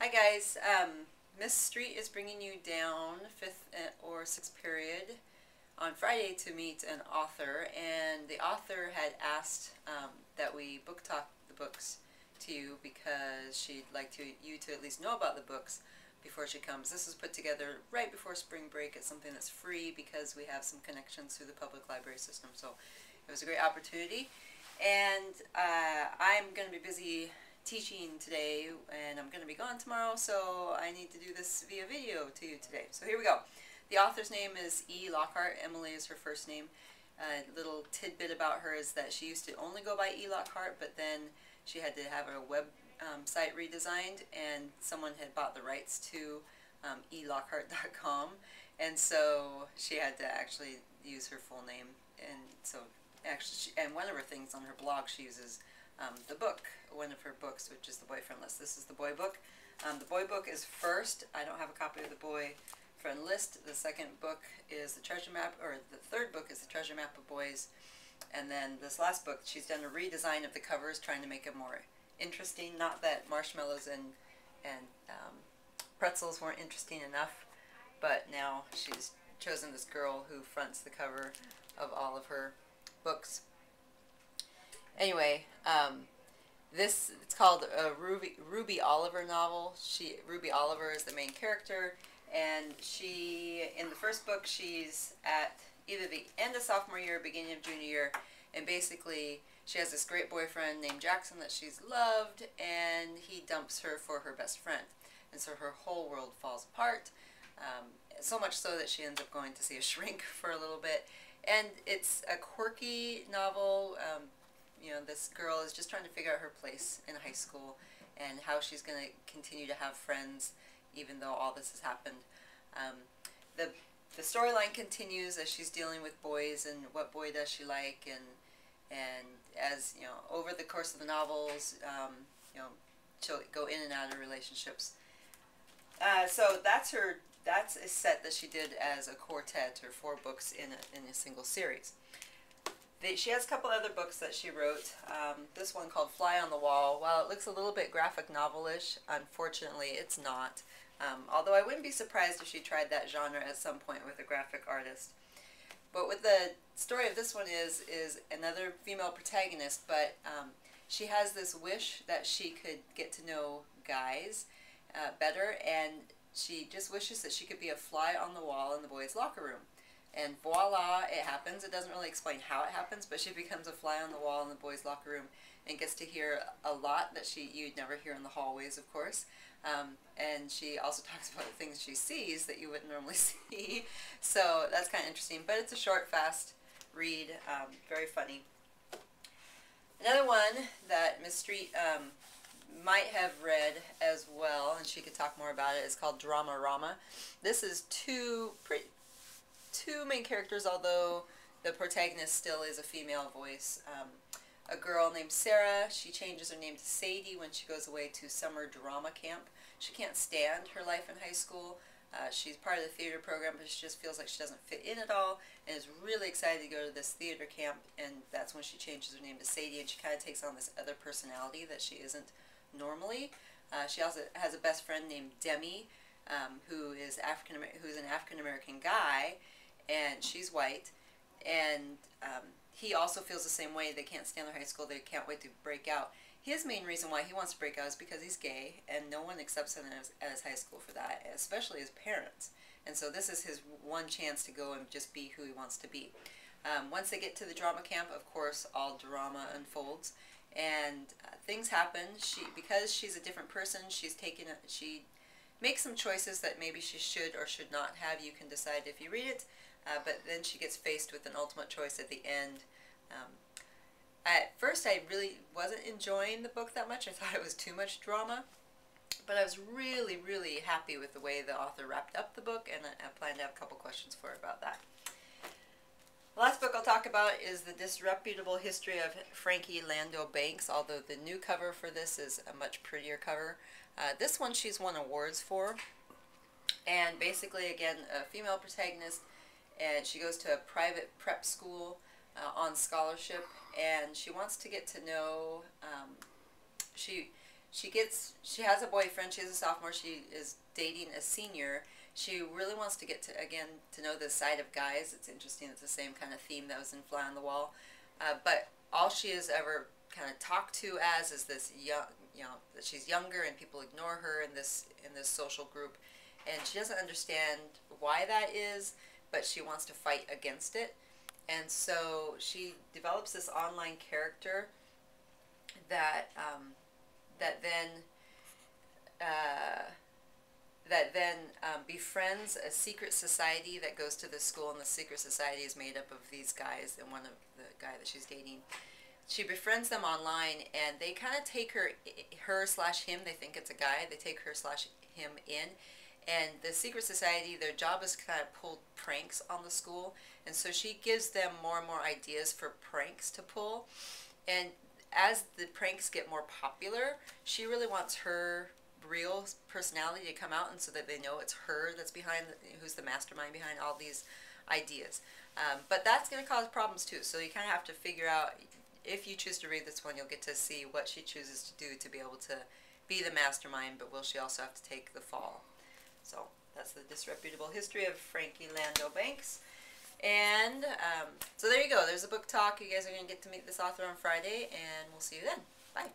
Hi guys, Miss Street is bringing you down 5th or 6th period on Friday to meet an author, and the author had asked that we book talk the books to you because she'd like you to at least know about the books before she comes. This is put together right before spring break. It's something that's free because we have some connections through the public library system, so it was a great opportunity. And I'm going to be busy teaching today, and I'm going to be gone tomorrow, so I need to do this via video to you today. So here we go. The author's name is E. Lockhart. Emily is her first name. A little tidbit about her is that she used to only go by E. Lockhart, but then she had to have her web site redesigned, and someone had bought the rights to elockhart.com, and so she had to actually use her full name. And so actually, and one of her things on her blog, she uses the book, one of her books, which is The Boyfriend List. This is the boy book. The boy book is first. I don't have a copy of the Boyfriend List. The second book is the treasure map, or the third book is the treasure map of boys. And then this last book, she's done a redesign of the covers, trying to make it more interesting. Not that marshmallows and pretzels weren't interesting enough, but now she's chosen this girl who fronts the cover of all of her books. Anyway, it's called a Ruby Oliver novel. Ruby Oliver is the main character, and in the first book, she's at either the end of sophomore year or beginning of junior year, and basically she has this great boyfriend named Jackson that she's loved, and he dumps her for her best friend, and so her whole world falls apart, so much so that she ends up going to see a shrink for a little bit. And it's a quirky novel. You know, this girl is just trying to figure out her place in high school and how she's going to continue to have friends even though all this has happened. The storyline continues as she's dealing with boys and what boy does she like, and as you know, over the course of the novels, you know, she'll go in and out of relationships. So that's a set that she did as a quartet, or 4 books in a single series. She has a couple other books that she wrote. This one called Fly on the Wall. While it looks a little bit graphic novel-ish, unfortunately it's not. Although I wouldn't be surprised if she tried that genre at some point with a graphic artist. But what the story of this one is another female protagonist, but she has this wish that she could get to know guys better, and she just wishes that she could be a fly on the wall in the boys' locker room. And voila, it happens. It doesn't really explain how it happens, but she becomes a fly on the wall in the boys' locker room and gets to hear a lot that you'd never hear in the hallways, of course. And she also talks about the things she sees that you wouldn't normally see. So that's kind of interesting. But it's a short, fast read, very funny. Another one that Miss Street might have read as well, and she could talk more about it, is called Drama Rama. This is two main characters, although the protagonist still is a female voice. A girl named Sarah, she changes her name to Sadie when she goes away to summer drama camp. She can't stand her life in high school. She's part of the theater program, but she just feels like she doesn't fit in at all, and is really excited to go to this theater camp, and that's when she changes her name to Sadie, and she kind of takes on this other personality that she isn't normally. She also has a best friend named Demi, who's an African-American guy, and she's white, and he also feels the same way. They can't stand their high school. They can't wait to break out. His main reason why he wants to break out is because he's gay, and no one accepts him at his high school for that, especially his parents. And so this is his one chance to go and just be who he wants to be. Once they get to the drama camp, of course, all drama unfolds, and things happen. Because she's a different person, she makes some choices that maybe she should or should not have. You can decide if you read it. But then she gets faced with an ultimate choice at the end. At first, I really wasn't enjoying the book that much. I thought it was too much drama. But I was really, really happy with the way the author wrapped up the book, and I plan to have a couple questions for her about that. The last book I'll talk about is The Disreputable History of Frankie Lando Banks, although the new cover for this is a much prettier cover. This one she's won awards for. And basically, again, a female protagonist, and she goes to a private prep school on scholarship, and she wants to get to know, she she has a boyfriend. She's a sophomore. She is dating a senior. She really wants to get to know the side of guys. It's interesting. It's the same kind of theme that was in Fly on the Wall. But all she has ever kind of talked to as is this young, that she's younger and people ignore her in this social group, and she doesn't understand why that is, but she wants to fight against it. And so she develops this online character that befriends a secret society that goes to this school, and the secret society is made up of these guys, and one of the guy that she's dating. She befriends them online, and they kind of take her/him, they think it's a guy, they take her/him in, and the secret society, their job is to kind of pull pranks on the school, and so she gives them more and more ideas for pranks to pull, and as the pranks get more popular, she really wants her real personality to come out, and so that they know it's her that's who's the mastermind behind all these ideas. But that's going to cause problems too, so you kind of have to figure out, if you choose to read this one, you'll get to see what she chooses to do to be able to be the mastermind, but will she also have to take the fall? So that's the disreputable history of Frankie Lando Banks. And so there you go. There's a book talk. You guys are going to get to meet this author on Friday, and we'll see you then. Bye.